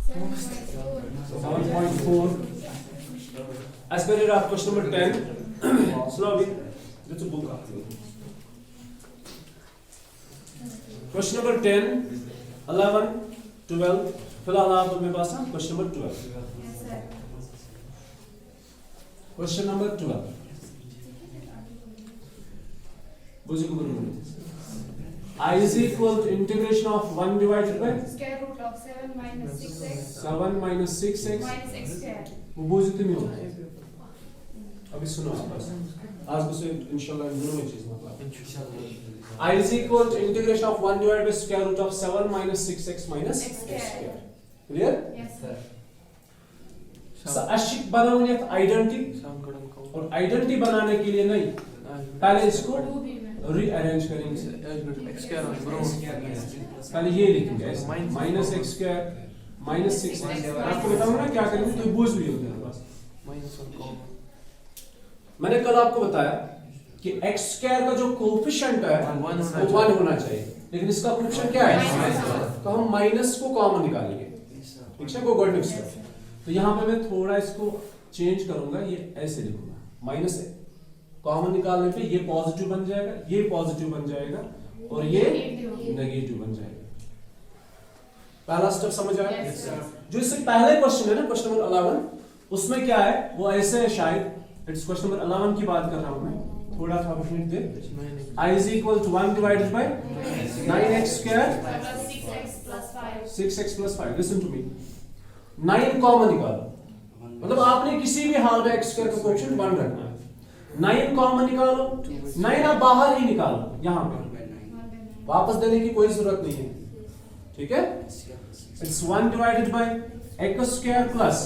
7.4. As per your question number 10. Slowly. That's a book. Question number 10, 11, 12. फिलहाल आप मेरे पास है question number 12. Question number 12. बुझे को बोलूँ. I is equal to integration of 1 divided by square root of 7 minus 6x 7 minus 6x minus x square. वो बुझते नहीं होगा. अभी सुनो आप बस. आज बस इंशाल्लाह दोनों में चीज मतलब. I is equal to integration of 1 divided by square root of 7 minus 6x minus x square. Clear? Yes sir. So अशिक बनाऊंगे तो आइडेंटिटी और आइडेंटिटी बनाने के लिए नहीं पहले इसको रीअरेंज करेंगे. पहले ये लिखेंगे माइनस एक्स स्क्वायर माइनस 6. आपको बताऊंगा ना क्या करेंगे तो बोझ भी होता है बस. मैंने कल आपको बताया कि x स्क्वायर का जो कोएफिशिएंट है वो 1 होना चाहिए, लेकिन इसका कोएफिशिएंट क्या है? तो हम माइनस को कॉमन निकालेंगे. ठीक है, को गॉड स्टेप. तो यहाँ पे मैं थोड़ा इसको चेंज करूंगा, ये ऐसे लिखूंगा. माइनस कॉमन निकालने पे ये पॉजिटिव बन जाएगा, ये पॉजिटिव बन जाएगा और ये नेगेटिव बन जाएगा. पहला स्टेप समझ आया? जो इससे पहले क्वेश्चन है ना, क्वेश्चन नंबर 11, उसमें क्या है वो ऐसे है शायद. इट्स क्वेश्चन नंबर 11 की बात कर रहा हूं मैं. थोड़ा सा hint they. I is equal to 1 divided by 9x square plus 6x plus 5. 6x plus 5. Listen to me. 9 common निकालो, मतलब आपने किसी भी हाल में x स्क्वायर का कोएफिशिएंट 1 रखना है. 9 कॉमन निकालो, 9 आप बाहर ही निकालो, यहाँ पे वापस देने की कोई जरूरत नहीं है. ठीक है? It's 1 divided by x square plus.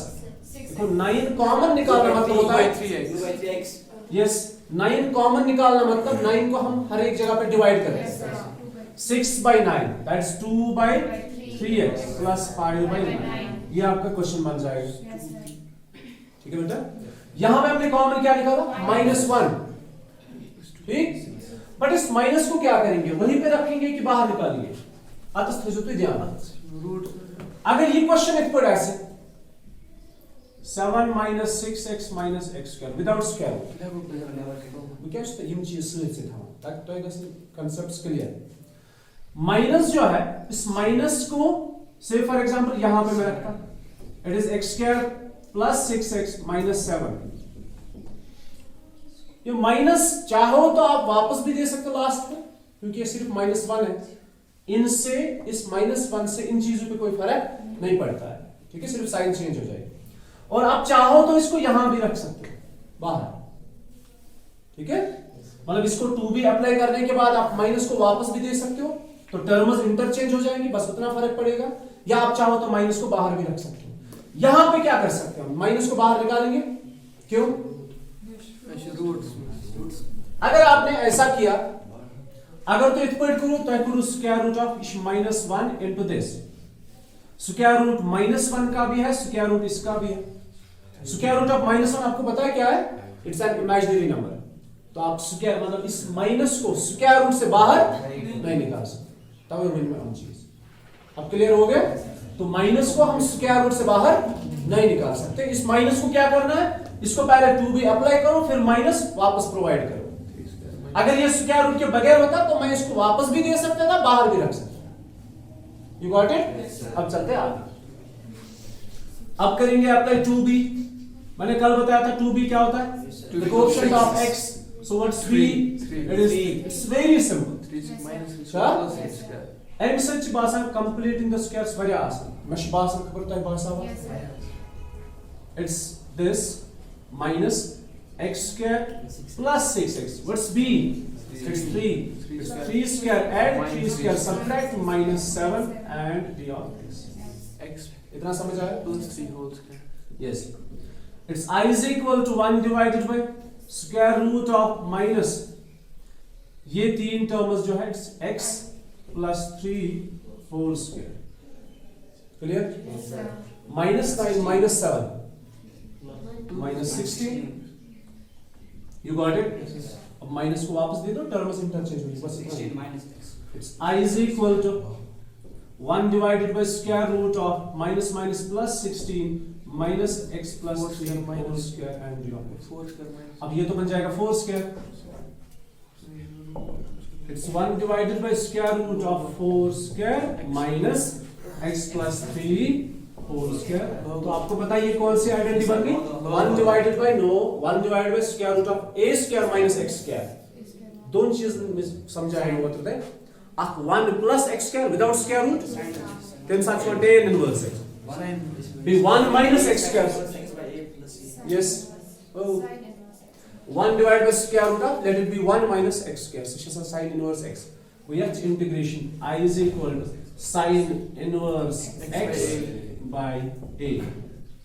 तो 9 कॉमन निकालना मतलब होता है 3x. यस, 9 कॉमन निकालना मतलब 9 को हम हर एक जगह पे डिवाइड करें. 6 by 9 that's 2 by 3x plus 5 by 9. ये आपका क्वेश्चन बन जाएगा. ठीक है बेटा? यहां पे हमने कॉमन क्या निकाला? -1. ठीक, बट इस माइनस को क्या करेंगे? वहीं पे रखेंगे कि बाहर निकालेंगे? आता स्थिति ध्यान. अगर ये क्वेश्चन एक पर ऐसे 7 minus 6x minus x square without square root. We can say ये चीज सोच से था ताकि तो ये कांसेप्ट्स क्लियर. माइनस जो है, इस माइनस को से फॉर एग्जांपल यहां पे मैं रखता. It is x square plus 6x minus 7. ये माइनस चाहो तो आप वापस भी दे सकते हो लास्ट में, क्योंकि ये सिर्फ -1 है. इनसे इस -1 से इन चीजों पे कोई फर्क नहीं पड़ता है. ठीक है, सिर्फ साइन चेंज हो जाएगी. और आप चाहो तो इसको यहां भी रख सकते हो बाहर. ठीक है, मतलब इसको 2b अप्लाई करने के बाद आप माइनस को वापस भी दे सकते हो, तो टर्म्स इंटरचेंज हो जाएंगी, बस उतना फर्क पड़ेगा. या आप चाहो तो माइनस को बाहर भी रख सकते हो. यहां पे क्या कर सकते हो? माइनस को बाहर निकालेंगे. क्यों? अगर आपने ऐसा किया, अगर तो इत पॉइंट करो तो करो square root of -1 into this. Square root -1 का भी है, स्क्वायर रूट इसका भी है. स्क्वायर रूट ऑफ -1 आपको पता है क्या है? It's an imaginary number. तो आप स्क्वायर मतलब इस माइनस को स्क्वायर रूट से बाहर नहीं निकाल सकते. तब हम चीज अब क्लियर हो गया. तो माइनस को हम स्क्वायर रूट से बाहर नहीं निकाल सकते. इस माइनस को क्या करना है? इसको पहले 2b अप्लाई करो, फिर माइनस वापस प्रोवाइड करो. अगर ये स्क्वायर रूट के बगैर होता तो मैं इसको वापस भी दे सकता था, बाहर भी रख सकता. You got it? अब चलते हैं आगे. अब करेंगे अप्लाई 2b. मैंने कल बताया था 2b क्या होता है? The coefficient of x. So what's 3? It is it's very simple. Um such बासान completing the squares very आसान. मश बासान खबर तो है बासान. It's this minus x square plus 6x. What's b? It's 3. It's 3 square add 3 square subtract -7 and d of x. इतना समझ आया? 3 whole square. Yes. It's I is equal to 1 divided by square root of minus. ये 3 terms जो है it's x plus 3 whole square. Clear? Yes sir. -9 -7 -16. You got it? अब minus को वापस दे दो, टर्म्स इंटरचेंज होगी. बस 16 minus x. It's I is equal to 1 divided by square root of minus minus plus 16 minus x plus 3 whole square and beyond. 4 square minus. अब ये तो बन जाएगा 4 square. It's 1 divided by square root of 4 square minus x plus 3 whole square. तो आपको पता है ये कौन सी आइडेंटिटी बन गई? 1 divided by 1 square root of a square minus x square. दोनों चीज समझाएंगे वो तो है. 1 plus x square without square root. Then such a tan inverse it. Be 1 minus x square. Yes. Oh. 1 divided by square root of, let it be 1 minus x square. So it's a sine inverse x. We have integration I is equal to sine inverse x by a.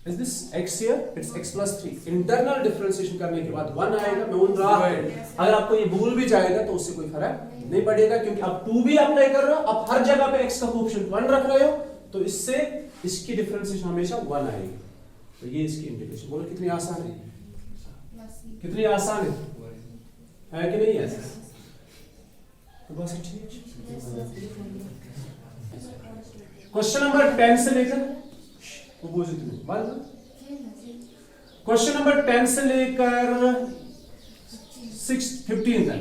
Is this x here? It's x plus 3. Internal differentiation करने के बाद 1 आएगा. मैं उन रहा अगर आपको ये भूल भी जाएगा तो उससे कोई फर्क नहीं पड़ेगा, क्योंकि अब 2 भी अप्लाई कर रहे हो, अब हर जगह पे x का कोएफिशिएंट 1 रख रहे हो, तो इससे इसकी डिफरेंशिएशन हमेशा 1 आएगी. तो ये इसकी इंटीग्रेशन. बोलो कितनी आसान है, कितनी आसान है कि नहीं है? तो बस ठीक. क्वेश्चन नंबर 10 से लेकर क्वेश्चन नंबर 10 से लेकर 15 तक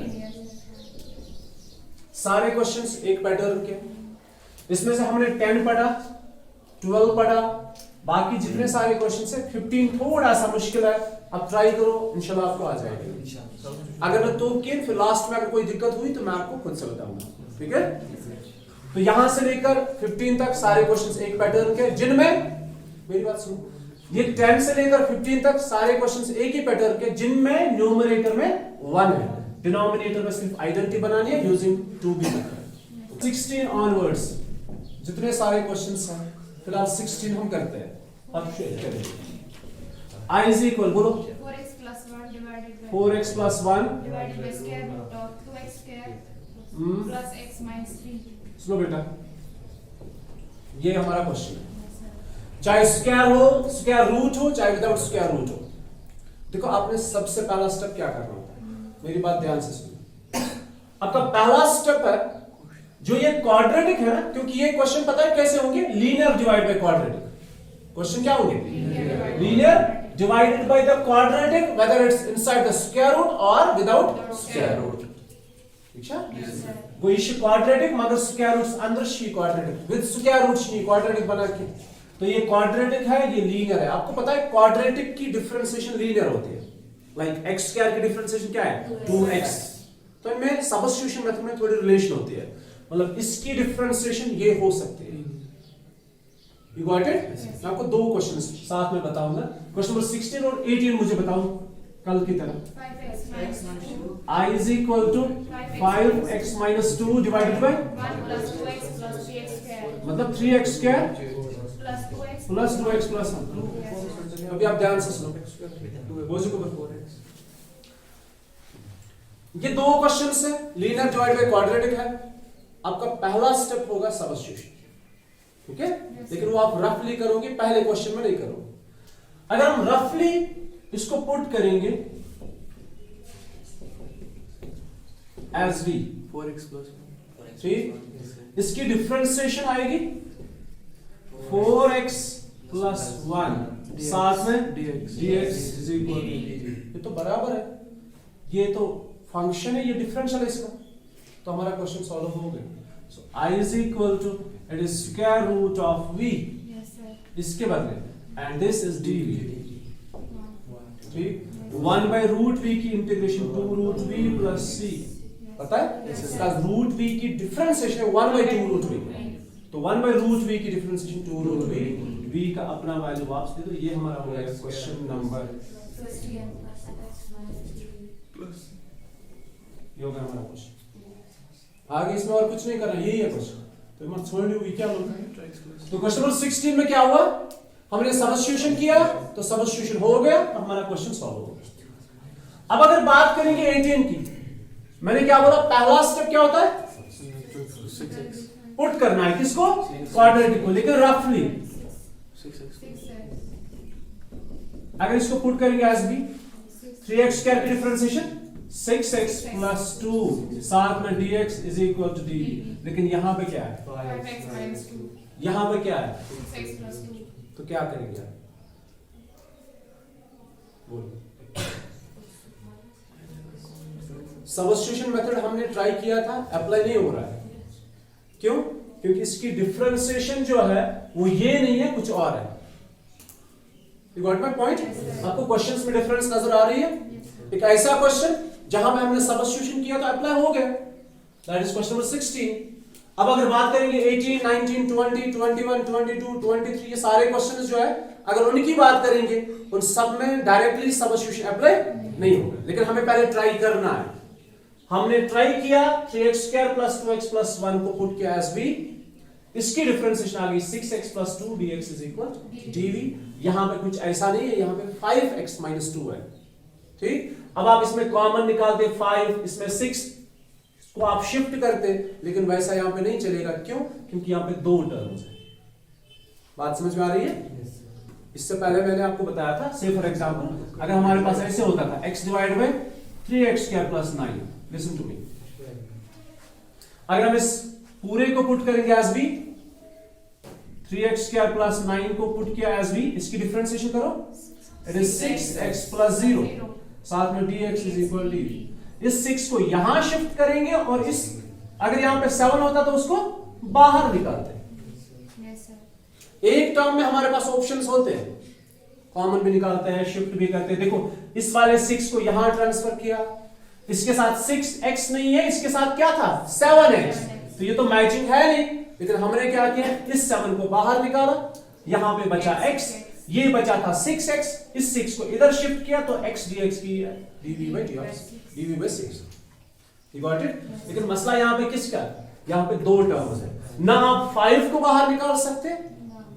सारे क्वेश्चंस एक पैटर्न के. इसमें से हमने 10 पढ़ा, 12 पढ़ा, बाकी जितने सारे क्वेश्चंस है 15 थोड़ा सा मुश्किल है. अब ट्राई करो, इंशाल्लाह आपको आ जाएगा. अगर मैं तो किए फिर लास्ट में अगर कोई दिक्कत हुई तो मैं आपको खुद से बताऊंगा. ठीक है? तो यहां से लेकर 15 तक सारे क्वेश्चंस एक पैटर्न के, जिनमें मेरी बात सुनो, ये 10 से लेकर 15 तक सारे क्वेश्चंस एक ही पैटर्न के, जिनमें न्यूमरेटर में 1 है, डिनोमिनेटर में सिर्फ आइडेंटिटी बनानी है यूजिंग 2b. 16 ऑनवर्ड्स जितने सारे क्वेश्चंस हैं, फिलहाल 16 हम करते हैं. अब I is equal, बोलो 4x plus 1 divided by 4x plus 1 divided by square root of 2x square plus x minus 3. सुनो बेटा, ये हमारा क्वेश्चन है. चाहे स्क्वायर हो, स्क्वायर रूट हो, चाहे विदाउट स्क्वायर रूट हो. देखो आपने सबसे पहला स्टेप क्या करना होता है, मेरी बात ध्यान से सुनो. आपका पहला स्टेप है जो ये क्वाड्रेटिक है ना, क्योंकि ये क्वेश्चन पता है कैसे होंगे, linear divide by quadratic. Question क्या होंगे? Linear divided by the quadratic, whether it's inside the square root और विदाउट स्क्वायर रूट. ठीक है? वो इश क्वाड्रेटिक मगर स्क्वायर रूट अंदर शी क्वाड्रेटिक, विद स्क्वायर रूट शी क्वाड्रेटिक बना के. तो ये क्वाड्रेटिक है, ये लीनियर है. आपको पता है क्वाड्रेटिक की डिफरेंशिएशन लीनियर होती है. लाइक x स्क्वायर की डिफरेंशिएशन क्या है? 2x. तो इनमें सब्स्टिट्यूशन मेथड में थोड़ी रिलेशन होती है. मतलब इसकी डिफरेंशिएशन ये हो सकती है. You got it? मैं आपको दो क्वेश्चन साथ में बताऊंगा. क्वेश्चन नंबर 16 और 18 मुझे बताओ कल की तरह. 5x minus 2 I is equal to 5x minus 2 divided by 1 plus 2x plus 3x square मतलब 3x square plus 2x plus 2x plus 1. अभी आप ध्यान से सुनो. ये दो क्वेश्चंस है, लीनियर डिवाइड बाय क्वाड्रेटिक है. आपका पहला स्टेप होगा सब्स्टिट्यूशन. ठीक है? लेकिन वो आप रफली करोगे, पहले क्वेश्चन में नहीं करोगे. अगर हम रफली इसको पुट करेंगे एज डी 4x plus 3, इसकी डिफरेंशिएशन आएगी 4x plus 1 साथ में dx is equal to ये तो बराबर है, ये तो फंक्शन है, ये डिफरेंशियल है इसका. तो हमारा क्वेश्चन सॉल्व हो गया. सो I is equal to it is square root of v. Yes sir. इसके बदले and this is dv. ठीक, 1 by root v की integration 2 root v plus c. पता है इसका रूट v की डिफरेंशिएशन है 1 by 2 root v. तो 1 by root v की डिफरेंशिएशन 2 root v, v का अपना वैल्यू वापस दे दो. ये हमारा हो गया क्वेश्चन नंबर, ये हो गया हमारा क्वेश्चन. आगे इसमें और कुछ नहीं करना, यही है क्वेश्चन. तो मैं छोड़ दूं, क्या लोग. तो क्वेश्चन नंबर 16 में क्या हुआ, हमने सब्स्टिट्यूशन किया तो सब्स्टिट्यूशन हो गया, तो हमारा क्वेश्चन सॉल्व हो गया. अब अगर बात करेंगे 18 की, मैंने क्या बोला, पहला स्टेप क्या होता है, 6x पुट करना है किसको, क्वाड्रेटिक को, लेकिन रफली 6x. अगर इसको पुट करेंगे एज बी 3x स्क्वायर की डिफरेंशिएशन 6x प्लस 2 साथ में dx is equal to dv। लेकिन यहां पे क्या है? 5x minus 2. यहां पे क्या है? 6x plus 2. तो क्या करेंगे आप? बोलो। सबस्टिट्यूशन मेथड हमने ट्राई किया था, अप्लाई नहीं हो रहा है। क्यों? क्योंकि इसकी डिफरेंशिएशन जो है वो ये नहीं है, कुछ और है। You got my point? आपको क्वेश्चंस में डिफरेंस नजर आ रही है? एक ऐसा क्वेश्चन जहां में हमने सबस्टिट्यूशन किया तो अप्लाई हो गया, दैट इज क्वेश्चन नंबर 16। अब अगर बात करेंगे 18, 19, 20, 21, 22, 23 ये सारे क्वेश्चंस जो है अगर उनकी बात करेंगे उन सब में डायरेक्टली सबस्टिट्यूशन अप्लाई नहीं होगा, लेकिन हमें पहले ट्राई करना है। हमने ट्राई किया 3x square plus 2x plus 1 को पुट किया एज b, इसकी डिफरेंशिएशन आ गई 6x plus 2 dx is equal dv। यहां पे कुछ ऐसा नहीं है, यहां पे 5x माइनस 2 है। ठीक, अब आप इसमें कॉमन निकालते 5, इसमें 6 को आप शिफ्ट करते, लेकिन वैसा यहां पे नहीं चलेगा। क्यों? क्योंकि यहां पे दो टर्म्स है। बात समझ में आ रही है? इससे पहले मैंने आपको बताया था, से फॉर एग्जांपल अगर हमारे पास ऐसे होता था x divide by 3x square plus 9, listen to me, अगर हम इस पूरे को पुट करेंगे as b, 3x square plus 9 को पुट किया एज b, इसकी डिफरेंशिएशन करो, इट इज 6x प्लस 0 साथ में dx इज इक्वल dv। इस 6 को यहां शिफ्ट करेंगे और इस अगर यहां पे 7 होता तो उसको बाहर निकालते। Yes, sir. एक टर्म में हमारे पास ऑप्शंस होते हैं, कॉमन भी निकालते हैं, शिफ्ट भी करते हैं। देखो इस वाले 6 को यहां ट्रांसफर किया, इसके साथ 6x नहीं है, इसके साथ क्या था 7x, तो ये तो मैचिंग है नहीं, लेकिन हमने क्या किया इस 7 को बाहर निकाला, यहां पे बचा x, ये बचा था 6x, इस 6 को इधर शिफ्ट किया तो x dx की dv by dx, dv by 6। You got it? लेकिन मसला यहां पे किसका? यहां पे दो टर्म्स है, ना आप 5 को बाहर निकाल सकते,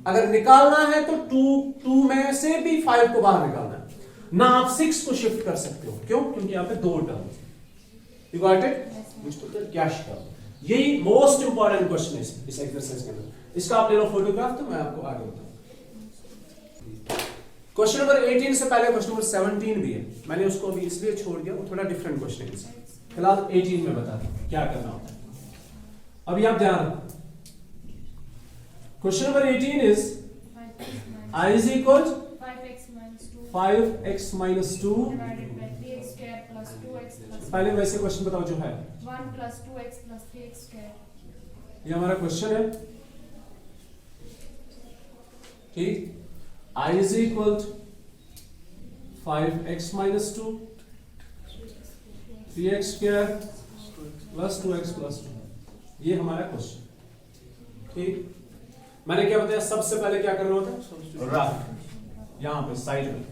अगर निकालना है तो 2 में से भी 5 को बाहर निकालना है, ना आप 6 को शिफ्ट कर सकते हो। क्यों? क्योंकि यहां पे दो terms. You got it? Cash term, यही मोस्ट इंपॉर्टेंट क्वेश्चन है इस एक्सरसाइज के अंदर। इसका आप ले लो फोटोग्राफ, तो मैं आपको आगे बताऊं। क्वेश्चन नंबर 18 से पहले क्वेश्चन नंबर 17 भी है, मैंने उसको अभी इसलिए छोड़ दिया, वो थोड़ा डिफरेंट क्वेश्चन है। फिलहाल 18 में बताता हूं क्या करना होता है। अभी आप ध्यान रखो, question number 18 is I is equal 5x minus 2 divided by 3x square plus 2x plus पहले वैसे क्वेश्चन बताओ जो है 1 plus 2x plus 3x square. ये हमारा क्वेश्चन है। ठीक, I is equal 5x minus 2 3x square plus 2x plus 2, ये हमारा क्वेश्चन। ठीक, मैंने क्या बताया, सबसे पहले क्या करना होता है, रफ यहां पे साइड में,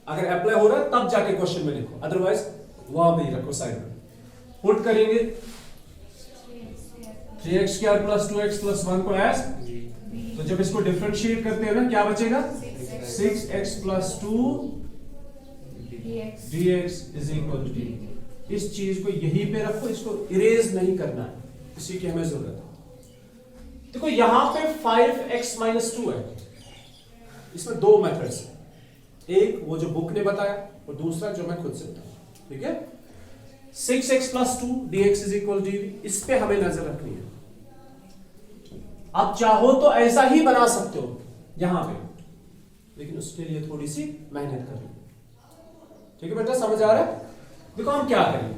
अगर अप्लाई हो रहा है तब जाके क्वेश्चन में लिखो, अदरवाइज वहां पे ही रखो साइड में। पुट करेंगे 3x square plus 2x plus 1 को एज, तो जब इसको डिफरेंशिएट करते हैं ना क्या बचेगा, 6x plus 2 dx is equal to d। इस चीज को यहीं पे रखो, इसको इरेज नहीं करना है, इसी की हमें जरूरत है। देखो यहां पे 5x माइनस 2 है, इसमें दो मेथड्स हैं, एक वो जो बुक ने बताया और दूसरा जो मैं खुद से बताऊं। ठीक है, 6x plus 2 dx is equal dv, इस पे हमें नजर रखनी है। आप चाहो तो ऐसा ही बना सकते हो यहां पे, लेकिन उसके लिए थोड़ी सी मेहनत करनी। ठीक है बेटा, समझ आ रहा है? देखो हम क्या करेंगे,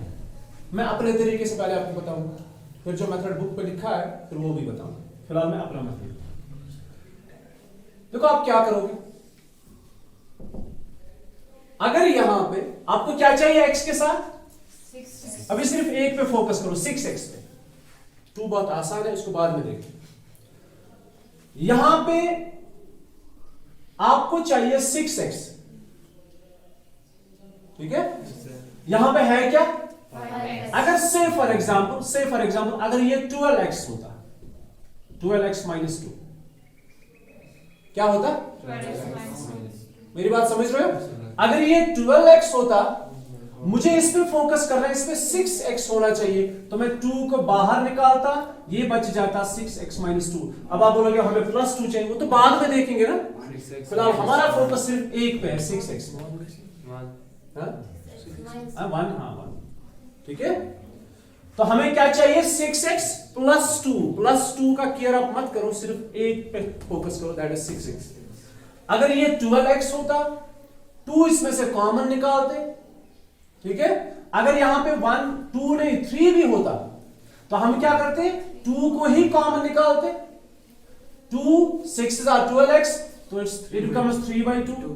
मैं अपने तरीके से पहले आपको बताऊंगा, फिर जो मेथड बुक पे लिखा है फिर वो भी बताऊंगा। फिलहाल मैं अपना मेथड, देखो आप क्या करोगे, अगर यहां पे आपको क्या चाहिए x के साथ, 6x. अभी सिर्फ एक पे फोकस करो, 6x पे। 2 बहुत आसान है, इसको बाद में देखें। यहां पे आपको चाहिए 6x, ठीक है, यहां पे है क्या, 5x. अगर से फॉर एग्जांपल अगर ये 12x होता, 12x माइनस 2 क्या होता, 12x minus 2. मेरी बात समझ रहे हो? अगर ये 12x होता, मुझे इस पे फोकस करना है, इसमें 6x होना चाहिए, तो मैं 2 को बाहर निकालता, ये बच जाता 6x माइनस 2। अब आप बोलोगे हमें प्लस 2 चाहिए, वो तो बाद में देखेंगे ना, फिलहाल हमारा फोकस सिर्फ एक पे है, 6x। 1, हाँ 1, ठीक है। तो हमें क्या चाहिए 6x प्लस 2 का केयर अप मत करो, सिर्फ एक पे फोकस करो, दैट इज 6x। अगर ये 12x होता 2 इसमें से कॉमन निकालते, ठीक है। अगर यहां पे 1 2 नहीं 3 भी होता तो हम क्या करते 2 को ही कॉमन निकालते, 2 6 12x तो इट बिकम्स 3/2।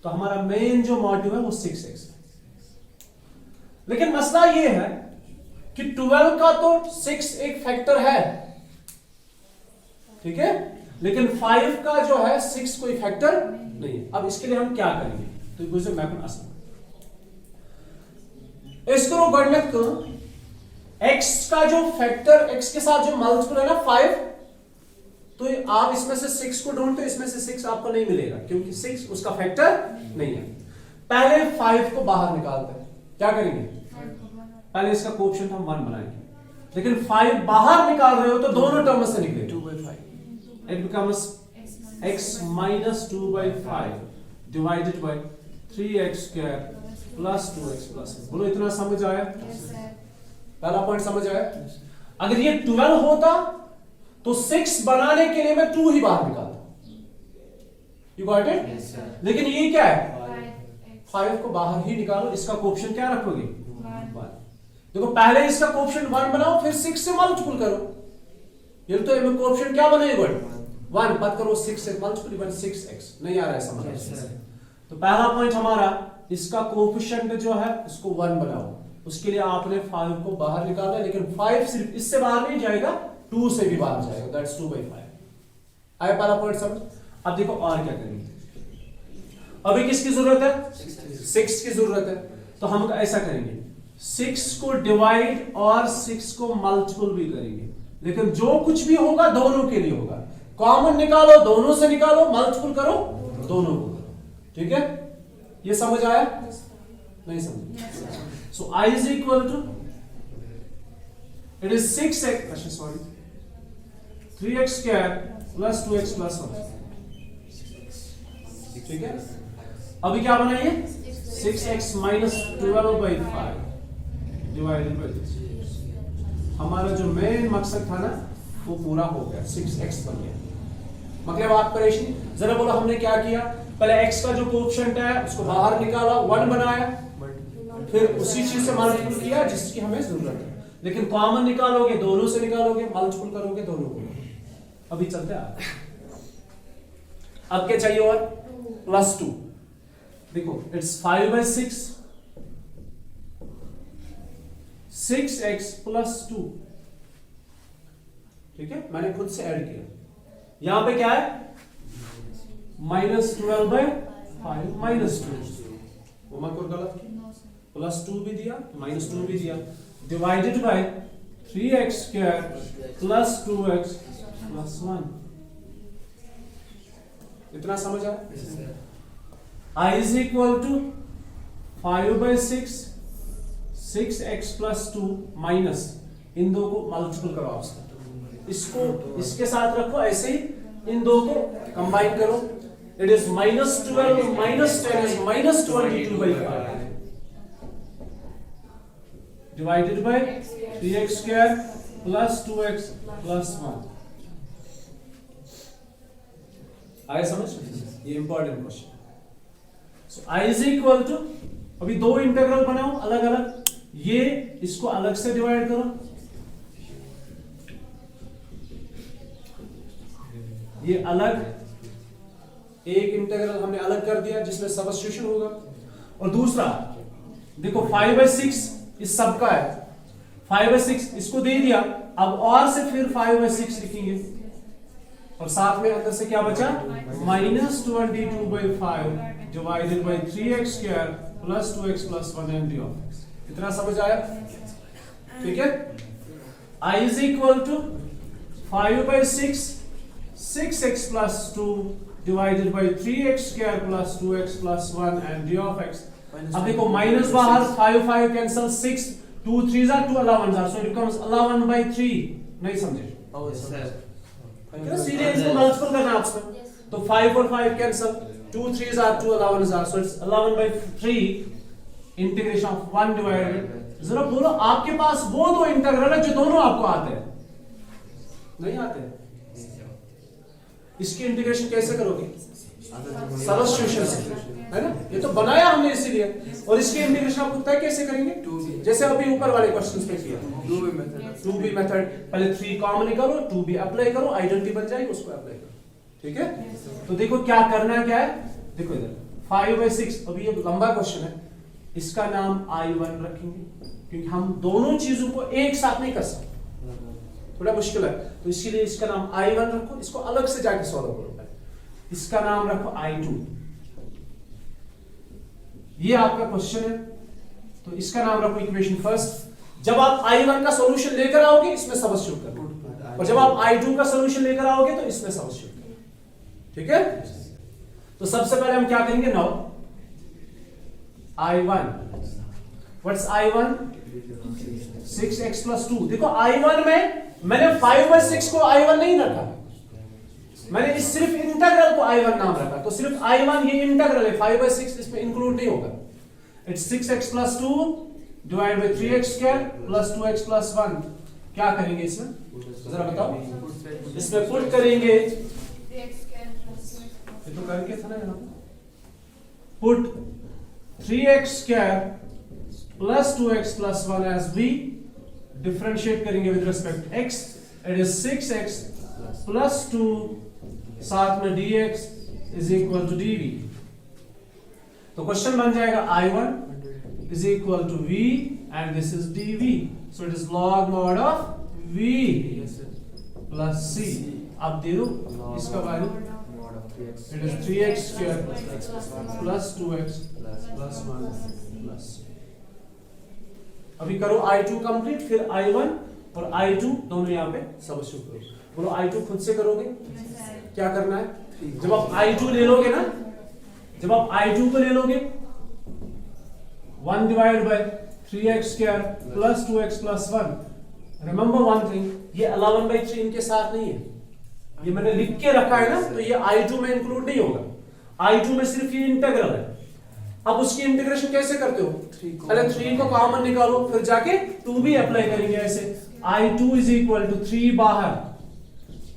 तो हमारा मेन जो मॉड्यूल है वो 6x है। लेकिन मसला ये है कि 12 का तो 6 एक फैक्टर है, ठीक है, लेकिन 5 का जो है 6 कोई फैक्टर नहीं है। अब इसके लिए हम क्या करेंगे, तो गुजर मैं आसान इसको गणित करो, x का जो फैक्टर, x के साथ जो मल्टीपल है ना 5, तो आप इसमें से 6 को ढूंढते हो, इसमें से 6 आपको नहीं मिलेगा क्योंकि 6 उसका फैक्टर नहीं है। पहले 5 को बाहर निकालते हैं, क्या करेंगे, पहले इसका कोएफिशिएंट हम 1 बनाएंगे, लेकिन 5 बाहर निकाल रहे हो तो दोनों टर्म से निकले 2/5, it becomes x minus 2/5 divided by 3x square plus 2x plus, बोलो इतना समझ आया, पहला पॉइंट समझ आया। अगर ये 12 होता तो 6 बनाने के लिए मैं 2 ही बाहर निकालता, यू गॉट इट। लेकिन ये क्या है 5 को बाहर ही निकालो, इसका कोएफिशिएंट क्या रखोगे 1। देखो पहले इसका कोएफिशिएंट 1 बनाओ, फिर 6 से मल्टीपल करो, ये तो इसमें कोएफिशिएंट क्या बनेगा 1, मत करो 6 से मल्टीपल बन 6x, नहीं आ रहा है समझ। तो पहला पॉइंट हमारा इसका कोएफिशिएंट जो है उसको 1 बनाओ, उसके लिए आपने 5 को बाहर निकाला, लेकिन 5 सिर्फ इससे बाहर नहीं जाएगा 2 से भी बाहर जाएगा, दैट्स 2/5। आया पहला पॉइंट समझ। अब देखो और क्या करेंगे, अभी किसकी जरूरत है 6 की जरूरत है, तो हम ऐसा करेंगे 6 को डिवाइड और 6 को मल्टीपल भी करेंगे, लेकिन जो कुछ भी होगा दोनों के लिए होगा, कॉमन निकालो दोनों से निकालो, मल्टीपल करो दोनों को, ठीक है। ये समझ आया, नहीं समझ। सो I is equal to, it is 6x, अच्छा sorry 3x square plus 2x plus 1, ठीक है। अभी क्या बनाइए 6x minus 12/5 डिवाइडेड बाय 6। हमारा जो मेन मकसद था ना वो पूरा हो गया, 6x बन गया। मतलब आप परेशानी जरा बोलो, हमने क्या किया, पहले x का जो कोएफिशिएंट है उसको बाहर निकाला, 1 बनाया, फिर उसी चीज से मल्टीपल किया जिसकी हमें जरूरत है, लेकिन कॉमन निकालोगे दोनों से निकालोगे, मल्टीपल करोगे दोनों को। अभी चलते हैं, अब क्या चाहिए और +2। देखो इट्स 5/6, 6x + 2, ठीक है, मैंने खुद से ऐड किया। यहां पे क्या है -12/5 -2, वो मैं कोई गलत किया, +2 भी दिया -2 भी दिया, divided by 3x square plus 2x plus 1। इतना समझ आया। I is equal to 5/6, 6x plus 2 minus, इन दो को मल्टीपल करो आपसे, इसको इसके साथ रखो, ऐसे ही इन दो को कंबाइन करो, it is -12 minus 10 is -22/5 divided by 3x square plus 2x plus 1। आया समझ, ये important question. So I is equal to, अभी दो इंटीग्रल बनाओ अलग अलग, ये इसको अलग से डिवाइड करो, ये अलग, एक इंटीग्रल हमने अलग कर दिया जिसमें सब्स्टिट्यूशन होगा, और दूसरा देखो 5/6 इस सब का है, 5/6 इसको दे दिया, अब और से फिर 5/6 लिखेंगे, और साथ में अंदर से क्या बचा -22/5 divided by 3x square plus 2x plus 1 and d of x। इतना समझ आया, ठीक है। I is equal to 5/6 6x plus 2 divided by 3x square plus 2x plus 1 and d of x। अब देखो माइनस बाहर, 5 cancel, 6 2 3s are 2 11s are, so it becomes 11/3। नहीं समझे, सीधे इसको मल्टीपल करना आपसे, तो 5 और 5 cancel, 2 3s are 2 11s are, so it's 11/3 integration of 1 divided. जरा बोलो आपके पास वो दो इंटीग्रल है जो दोनों आपको आते हैं? नहीं आते? इसकी इंटीग्रेशन कैसे करोगे? सब्स्टिट्यूशन से, है ना? ये तो बनाया हमने इसीलिए। और इसकी इंटीग्रेशन आप तय कैसे करेंगे? जैसे अभी ऊपर वाले क्वेश्चंस में किया, 2b मेथड। पहले 3 कॉमन निकालो, 2b अप्लाई करो, आइडेंटिटी बन जाएगी, उसको अप्लाई करो। ठीक है? तो देखो क्या करना है, क्या है, देखो इधर 5/6। अभी ये लंबा क्वेश्चन है, इसका नाम I1 रखेंगे क्योंकि हम दोनों चीजों को एक साथ नहीं कर सकते, थोड़ा मुश्किल है। तो इसीलिए इसका नाम I1 रखो, इसको अलग से जाके सॉल्व करो। इसका नाम रखो I2। ये आपका क्वेश्चन है, तो इसका नाम रखो इक्वेशन फर्स्ट। जब आप I1 का सॉल्यूशन लेकर आओगे इसमें सब्स्टिट्यूट करो, और जब आप I2 का सॉल्यूशन लेकर आओगे तो इसमें सब्स्टिट्यूट करो। ठीक है? तो सबसे पहले हम क्या करेंगे? Now I1, what's I1? 6x + 2। देखो I1 में मैंने 5/6 को I1 नहीं रखा, मैंने इस सिर्फ इंटीग्रल को I1 नाम रखा। तो सिर्फ I1 ये इंटीग्रल है, 5/6 इसमें इंक्लूड नहीं होगा। It's 6x + 2 divide by 3x² + 2x + 1। क्या करेंगे इसमें, जरा बताओ? इसमें पुट करेंगे, ये तो करके था ना यहाँ, put 3x² + 2x + 1 as v, differentiate करेंगे with respect x, it is 6x + 2 साथ में dx is equal to dv। तो क्वेश्चन बन जाएगा I1 is equal to v and this is dv, so it is log mod of v plus c। अब दे दो इसका value, it is 3x² + 2x + 1 plus। अभी करो I2 कंप्लीट, फिर I1 और I2 दोनों यहाँ पे सब्स्टिट्यूट करो। बोलो I2 खुद से करोगे? क्या करना है? जब आप I2 ले लोगे ना, जब आप I2 को ले लोगे 1 divide by 3x² + 2x + 1। Remember one thing, ये 11/3 इनके साथ नहीं है, ये मैंने लिख के रखा है ना, तो ये I2 में इंक्लूड नहीं होगा। I2 में सिर्फ ये इंटीग्रल है। अब उसकी इंटीग्रेशन कैसे करते हो? पहले 3 को कॉमन निकालो, फिर जाके 2b अप्लाई करेंगे ऐसे। I2 is equal to 3 बाहर।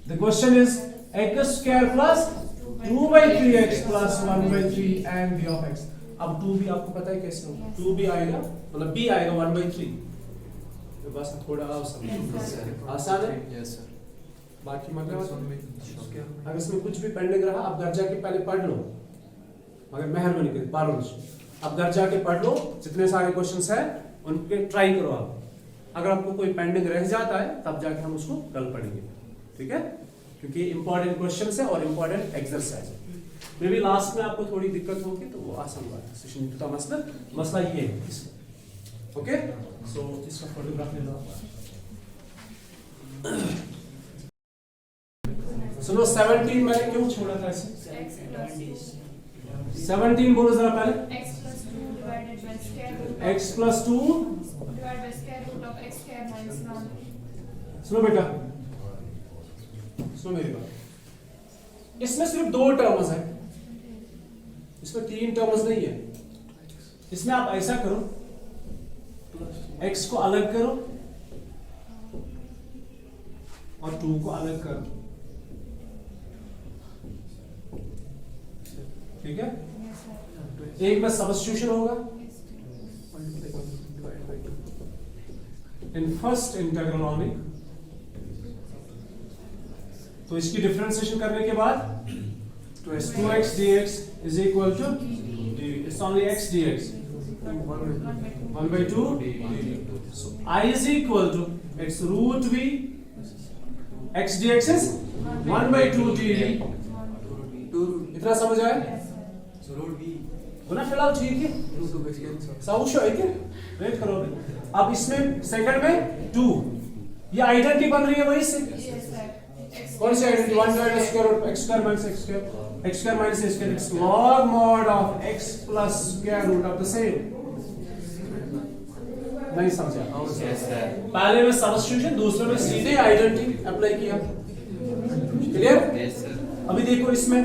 The question is x² + 2/3x + 1/3 and b of x। अब 2b आपको पता है कैसे होगा? 2b आएगा, मतलब b आएगा 1/3। तो बस थोड़ा आसान है। Yes sir. बाकी मतलब अगर इसमें कुछ भी पेंडिंग रहा, आप घर जाके पहले पढ़ लो, मगर मेहरबानी करके पारो। अब घर जाके पढ़ लो, जितने सारे क्वेश्चंस हैं उनके ट्राई करो आप। अगर आपको कोई पेंडिंग रह जाता है तब जाके हम उसको कल पढ़ेंगे, ठीक है? क्योंकि इंपॉर्टेंट क्वेश्चंस है और इंपॉर्टेंट एक्सरसाइज है। मे बी लास्ट में आपको थोड़ी दिक्कत होगी, तो वो आसान बात है। सेशन का मसला ये है। ओके, सो इसका फोटोग्राफ ले लो। सुनो 17 मैंने क्यों छोड़ा था ऐसे? 17 बोलो जरा पहले। x + 2 divided by square root of x + 2 divided by square root of x² - 1। सुनो बेटा, सुनो मेरी बात। इसमें सिर्फ 2 टर्म्स है, इसमें 3 टर्म्स नहीं है। इसमें आप ऐसा करो, x को अलग करो और 2 को अलग करो, ठीक है? एक में सब्स्टिट्यूशन होगा इन फर्स्ट इंटीग्रल ओनली। तो इसकी डिफरेंशिएशन करने के बाद 2x dx is equal to dv. It's only x dx 1/2 dv. So I is equal to x root v, x dx is 1/2 dv। इतना समझ आया? फिलहाल ठीक है, साउशो है क्या? वेट करो अभी। अब इसमें सेकंड में 2, ये आइडेंटिटी बन रही है वही से। कौन सी identity? 1 divided square root x² - x², x² - x², it's log mod of x plus square root of the same। नहीं समझा? पहले में सब्स्टिट्यूशन, दूसरे में सीधे आइडेंटिटी अप्लाई किया। क्लियर? अभी देखो इसमें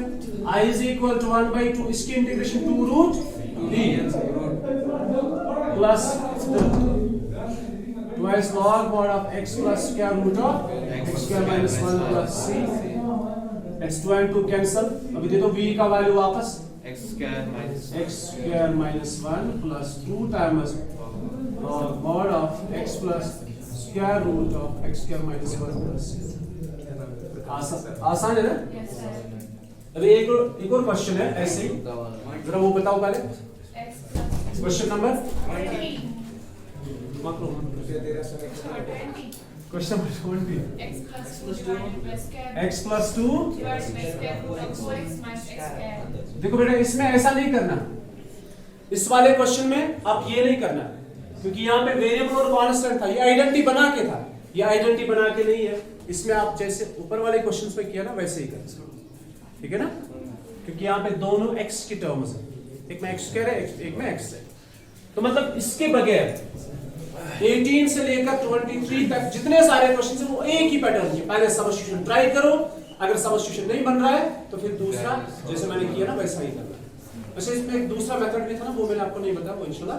I is equal to 1/2, इसकी integration 2 root b plus twice log mod of x plus square root of x square minus 1 plus c, x2 and 2 cancel। अभी दे दो v का वैल्यू वापस, X square minus x square minus 1 plus 2 times log mod of x plus square root of x square minus 1 plus c। आसान है ना? Yes, sir. अभी एक और क्वेश्चन है ऐसे ही, जरा वो बताओ पहले X plus question number 20. Question number 20। X plus 2 divided by square x plus 2, divided by square root of 4x minus x square. देखो बेटा इसमें ऐसा नहीं करना, इस वाले क्वेश्चन में आप ये नहीं करना, क्योंकि यहाँ पे वेरिएबल और कांस्टेंट था, ये आइडेंटिटी बना के था, ये आइडेंटिटी बना के नहीं है। इसमें आप जैसे ऊपर वाले क्वेश्चन पे किया ना वैसे ही कर, ठीक है ना, क्योंकि यहाँ पे दोनों x की टर्म्स है, एक में x स्क्वायर है एक में x है, तो मतलब इसके बगैर 18 से लेकर 23 तक जितने सारे क्वेश्चन है वो एक ही पैटर्न है। पहले सबस्टिट्यूशन ट्राई करो, अगर सबस्टिट्यूशन नहीं बन रहा है तो फिर दूसरा जैसे मैंने किया ना वैसा ही करना। वैसे इसमें एक दूसरा मेथड भी था ना, वो मैंने आपको नहीं बताया, वो इंशाल्लाह